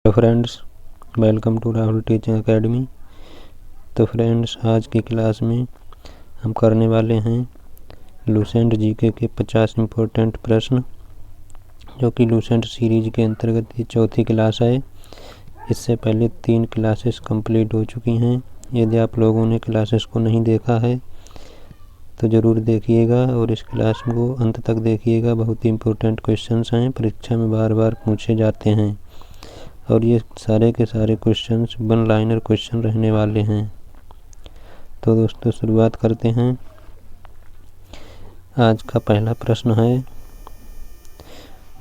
Hello friends, welcome to Rahul teaching academy. तो friends, आज की क्लास में हम करने वाले हैं लूसेंट जीके के 50 इम्पोर्टेंट प्रश्न, जो कि लूसेंट सीरीज के अंतर्गत ये चौथी क्लास है। इससे पहले 3 क्लासेस कंप्लीट हो चुकी हैं। यदि आप लोगों ने क्लासेस को नहीं देखा है तो ज़रूर देखिएगा और इस क्लास को अंत तक देखिएगा। बहुत ही इम्पोर्टेंट क्वेश्चंस हैं, परीक्षा में बार बार पूछे जाते हैं और ये सारे के सारे क्वेश्चंस वन लाइनर क्वेश्चन रहने वाले हैं। तो दोस्तों, शुरुआत करते हैं। आज का पहला प्रश्न है,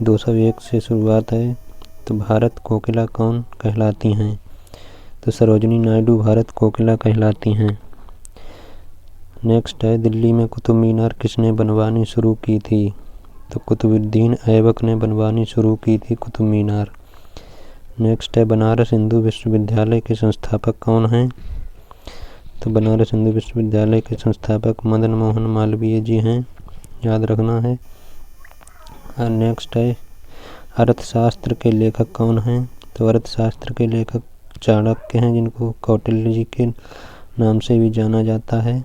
201 से शुरुआत है। तो भारत कोकिला कौन कहलाती हैं? तो सरोजिनी नायडू भारत कोकिला कहलाती हैं। नेक्स्ट है, दिल्ली में कुतुब मीनार किसने बनवानी शुरू की थी? तो कुतुबुद्दीन ऐबक ने बनवानी शुरू की थी कुतुब मीनार। नेक्स्ट है, बनारस हिंदू विश्वविद्यालय के संस्थापक कौन हैं? तो बनारस हिंदू विश्वविद्यालय के संस्थापक मदन मोहन मालवीय जी हैं, याद रखना है। और नेक्स्ट है, अर्थशास्त्र के लेखक कौन हैं? तो अर्थशास्त्र के लेखक चाणक्य हैं, जिनको कौटिल्य जी के नाम से भी जाना जाता है।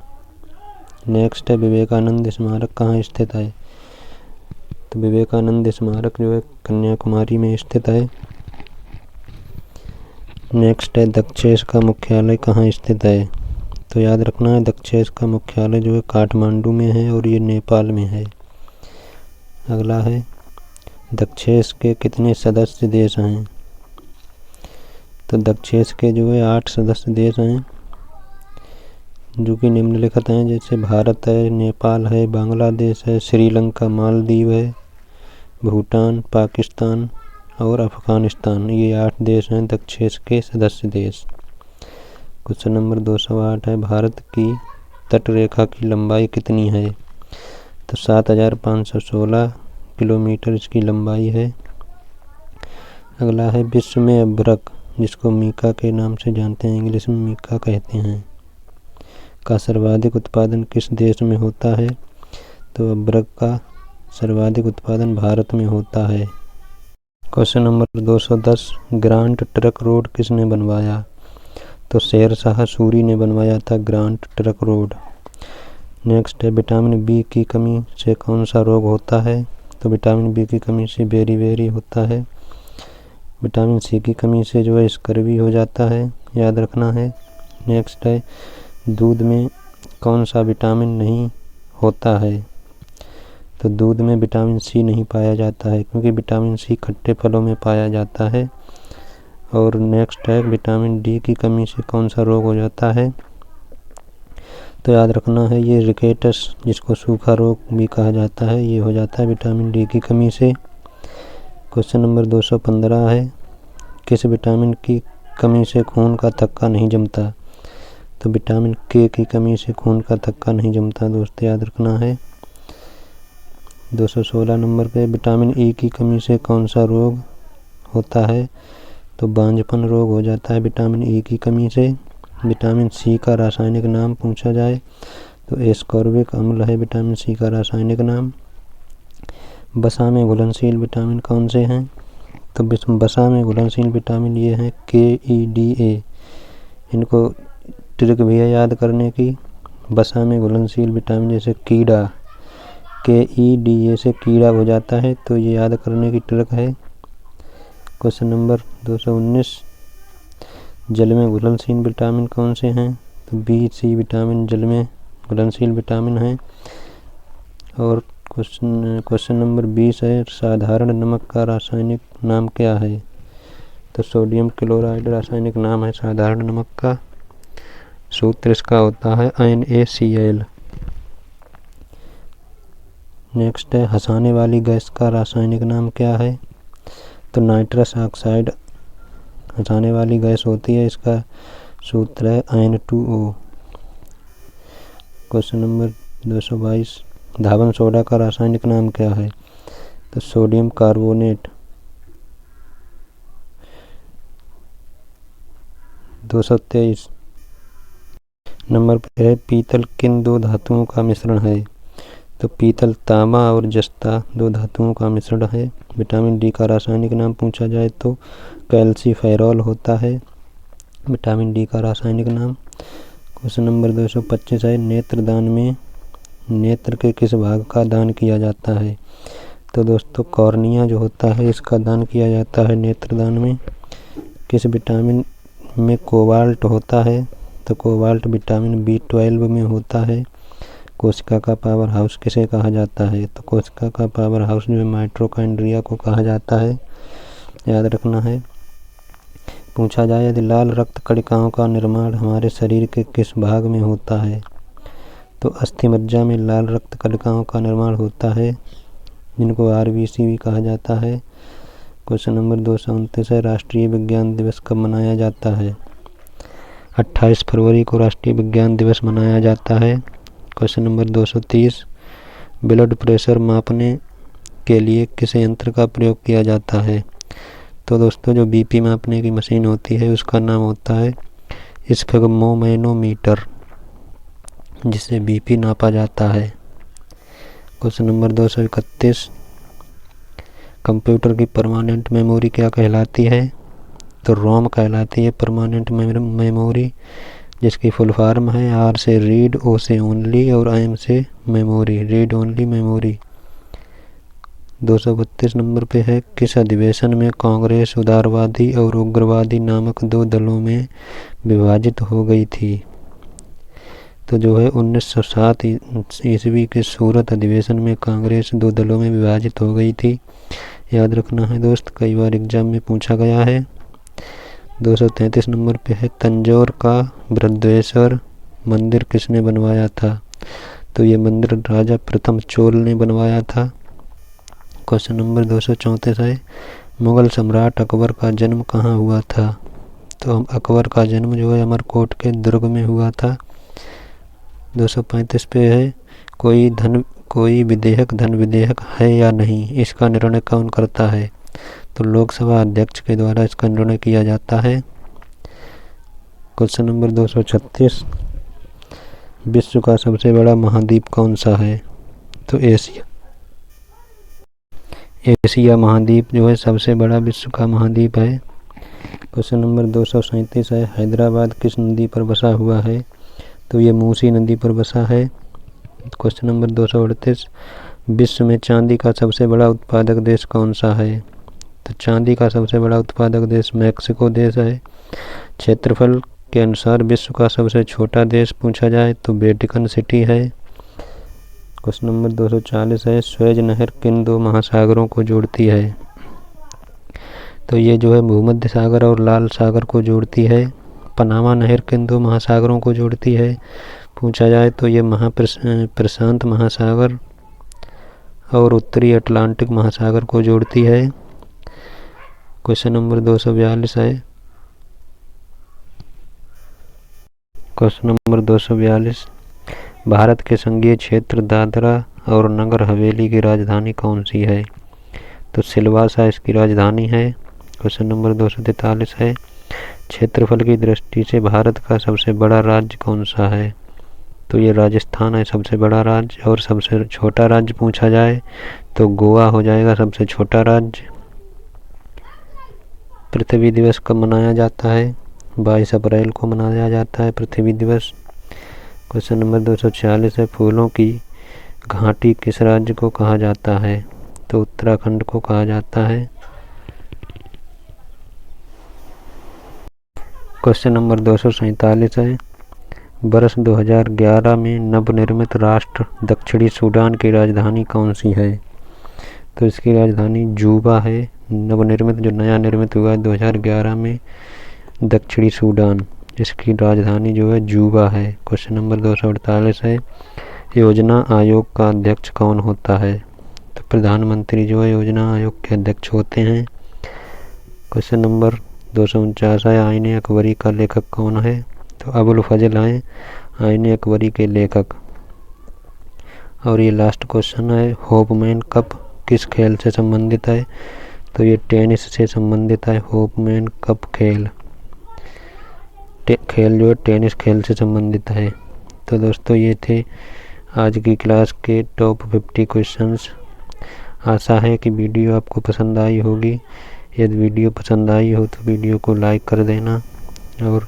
नेक्स्ट है, विवेकानंद स्मारक कहाँ स्थित है? तो विवेकानंद स्मारक जो है कन्याकुमारी में स्थित है। नेक्स्ट है, दक्षेस का मुख्यालय कहाँ स्थित है? तो याद रखना है, दक्षेस का मुख्यालय जो है काठमांडू में है और ये नेपाल में है। अगला है, दक्षेस के कितने सदस्य देश हैं? तो दक्षेस के जो है 8 सदस्य देश हैं, जो कि निम्नलिखित हैं, जैसे भारत है, नेपाल है, बांग्लादेश है, श्रीलंका, मालदीव है, भूटान, पाकिस्तान और अफगानिस्तान। ये 8 देश हैं दक्षेस के सदस्य देश। क्वेश्चन नंबर 208 है, भारत की तटरेखा की लंबाई कितनी है? तो 7516 किलोमीटर इसकी लंबाई है। अगला है, विश्व में अभ्रक, जिसको मीका के नाम से जानते हैं, इंग्लिश में मीका कहते हैं, का सर्वाधिक उत्पादन किस देश में होता है? तो अभ्रक का सर्वाधिक उत्पादन भारत में होता है। Question number 210, grant truck road किसने बनवाया? तो शेरशाह सूरी ने बनवाया था ग्रांट ट्रक रोड। नेक्स्ट है, विटामिन बी की कमी से कौन सा रोग होता है? तो विटामिन बी की कमी से बेरी होता है। विटामिन सी की कमी से जो है स्कर्वी हो जाता है, याद रखना है। नेक्स्ट है, दूध में कौन सा विटामिन नहीं होता है? तो दूध में विटामिन सी नहीं पाया जाता है, क्योंकि विटामिन सी खट्टे फलों में पाया जाता है। और नेक्स्ट है, विटामिन डी की कमी से कौन सा रोग हो जाता है? तो याद रखना है, ये रिकेटस, जिसको सूखा रोग भी कहा जाता है, ये हो जाता है विटामिन डी की कमी से। क्वेश्चन नंबर 215 है, किस विटामिन की कमी से खून का थक्का नहीं जमता? तो विटामिन के की कमी से खून का थक्का नहीं जमता, दोस्तों याद रखना है। 216 नंबर पे, विटामिन ई की कमी से कौन सा रोग होता है? तो बांझपन रोग हो जाता है विटामिन ई की कमी से। विटामिन सी का रासायनिक नाम पूछा जाए तो एस्कॉर्बिक अम्ल है विटामिन सी का रासायनिक नाम। वसा में घुलनशील विटामिन कौन से हैं? तो वसा में घुलनशील विटामिन ये हैं KEDA। इनको ट्रिक भी है याद करने की। वसा में घुलनशील विटामिन जैसे कीड़ा, KEDA से कीड़ा हो जाता है, तो ये याद करने की ट्रिक है। क्वेश्चन नंबर 219, जल में घुलनशील विटामिन कौन से हैं? तो BC विटामिन जल में घुलनशील विटामिन है। और क्वेश्चन नंबर 20 है, साधारण नमक का रासायनिक नाम क्या है? तो सोडियम क्लोराइड रासायनिक नाम है साधारण नमक का। सूत्र इसका होता है NaCl। नेक्स्ट है, हंसाने वाली गैस का रासायनिक नाम क्या है? तो नाइट्रस ऑक्साइड हंसाने वाली गैस होती है, इसका सूत्र है N2O। क्वेश्चन नंबर 222, धावन सोडा का रासायनिक नाम क्या है? तो सोडियम कार्बोनेट। 223 नंबर पर है, पीतल किन 2 धातुओं का मिश्रण है? तो पीतल, तांबा और जस्ता 2 धातुओं का मिश्रण है। विटामिन डी का रासायनिक नाम पूछा जाए तो कैल्सीफेरॉल होता है विटामिन डी का रासायनिक नाम। क्वेश्चन नंबर 225 है, नेत्रदान में नेत्र के किस भाग का दान किया जाता है? तो दोस्तों कॉर्निया जो होता है इसका दान किया जाता है नेत्रदान में। किस विटामिन में कोबाल्ट होता है? तो कोबाल्ट विटामिन B12 में होता है। कोशिका का पावर हाउस किसे कहा जाता है? तो कोशिका का पावर हाउस जो है माइटोकॉन्ड्रिया को कहा जाता है, याद रखना है। पूछा जाए यदि लाल रक्त कणिकाओं का निर्माण हमारे शरीर के किस भाग में होता है? तो अस्थि मज्जा में लाल रक्त कणिकाओं का निर्माण होता है, जिनको RBC भी कहा जाता है। क्वेश्चन नंबर 229 है, राष्ट्रीय विज्ञान दिवस कब मनाया जाता है? 28 फरवरी को राष्ट्रीय विज्ञान दिवस मनाया जाता है। क्वेश्चन नंबर 230, ब्लड प्रेशर मापने के लिए किस यंत्र का प्रयोग किया जाता है? तो दोस्तों जो BP मापने की मशीन होती है उसका नाम होता है स्फिग्मोमेनोमीटर, जिससे BP नापा जाता है। क्वेश्चन नंबर 231, कंप्यूटर की परमानेंट मेमोरी क्या कहलाती है? तो रोम कहलाती है परमानेंट मेमोरी, जिसकी फुल फॉर्म है R से रीड, O से ओनली और M से memory, read only memory. 232 number पे है, किस अधिवेशन में कांग्रेस उदारवादी और उग्रवादी नामक 2 दलों में विभाजित हो गई थी? तो जो है 1907 ईस्वी के सूरत अधिवेशन में कांग्रेस 2 दलों में विभाजित हो गई थी, याद रखना है दोस्त, कई बार एग्जाम में पूछा गया है। 233 नंबर पे है, तंजौर का बृहदेश्वर मंदिर किसने बनवाया था? तो ये मंदिर राजा प्रथम चोल ने बनवाया था। क्वेश्चन नंबर 234 है, मुगल सम्राट अकबर का जन्म कहाँ हुआ था? तो अकबर का जन्म जो है अमरकोट के दुर्ग में हुआ था। 235 पे है, कोई विधेयक धन विधेयक है या नहीं, इसका निर्णय कौन करता है? तो लोकसभा अध्यक्ष के द्वारा इसका निर्णय किया जाता है। क्वेश्चन नंबर 236, विश्व का सबसे बड़ा महाद्वीप कौन सा है? तो एशिया महाद्वीप जो है सबसे बड़ा विश्व का महाद्वीप है। क्वेश्चन नंबर 237 है, हैदराबाद किस नदी पर बसा हुआ है? तो ये मूसी नदी पर बसा है। क्वेश्चन नंबर 238, विश्व में चांदी का सबसे बड़ा उत्पादक देश कौन सा है? तो चांदी का सबसे बड़ा उत्पादक देश मैक्सिको देश है। क्षेत्रफल के अनुसार विश्व का सबसे छोटा देश पूछा जाए तो वेटिकन सिटी है। क्वेश्चन नंबर 240 है, स्वेज नहर किन 2 महासागरों को जोड़ती है? तो ये जो है भूमध्य सागर और लाल सागर को जोड़ती है। पनामा नहर किन 2 महासागरों को जोड़ती है? पूछा जाए तो ये प्रशांत महासागर और उत्तरी अटलांटिक महासागर को जोड़ती है। क्वेश्चन नंबर 242 है, क्वेश्चन नंबर 242, भारत के संघीय क्षेत्र दादरा और नगर हवेली की राजधानी कौन सी है? तो सिलवासा इसकी राजधानी है। क्वेश्चन नंबर 243 है, क्षेत्रफल की दृष्टि से भारत का सबसे बड़ा राज्य कौन सा है? तो ये राजस्थान है सबसे बड़ा राज्य, और सबसे छोटा राज्य पूछा जाए तो गोवा हो जाएगा सबसे छोटा राज्य। पृथ्वी दिवस कब मनाया जाता है? 22 अप्रैल को मनाया जाता है पृथ्वी दिवस। क्वेश्चन नंबर 246 है, फूलों की घाटी किस राज्य को कहा जाता है? तो उत्तराखंड को कहा जाता है। क्वेश्चन नंबर 247 है, वर्ष 2011 में नवनिर्मित राष्ट्र दक्षिणी सूडान की राजधानी कौन सी है? तो इसकी राजधानी जूबा है। नवनिर्मित जो नया निर्मित हुआ है 2011 में दक्षिणी सूडान, इसकी राजधानी जो है जूबा है। क्वेश्चन नंबर 248 है, योजना आयोग का अध्यक्ष कौन होता है? तो प्रधानमंत्री जो है योजना आयोग के अध्यक्ष होते हैं। क्वेश्चन नंबर 249 है, आईने अकबरी का लेखक कौन है? तो अबुल फजल हैं आईने अकबरी के लेखक। और ये लास्ट क्वेश्चन है, होपमैन कप किस खेल से संबंधित है? तो ये टेनिस से संबंधित है। होपमैन कप खेल जो है टेनिस खेल से संबंधित है। तो दोस्तों ये थे आज की क्लास के टॉप 50 क्वेश्चंस। आशा है कि वीडियो आपको पसंद आई होगी। यदि वीडियो पसंद आई हो तो वीडियो को लाइक कर देना और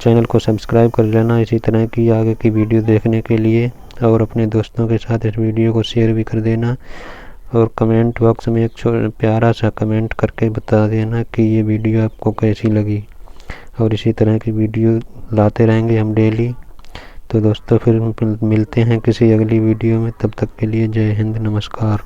चैनल को सब्सक्राइब कर लेना इसी तरह की आगे की वीडियो देखने के लिए, और अपने दोस्तों के साथ इस वीडियो को शेयर भी कर देना और कमेंट बॉक्स में एक प्यारा सा कमेंट करके बता देना कि ये वीडियो आपको कैसी लगी। और इसी तरह की वीडियो लाते रहेंगे हम डेली। तो दोस्तों फिर मिलते हैं किसी अगली वीडियो में, तब तक के लिए जय हिंद, नमस्कार।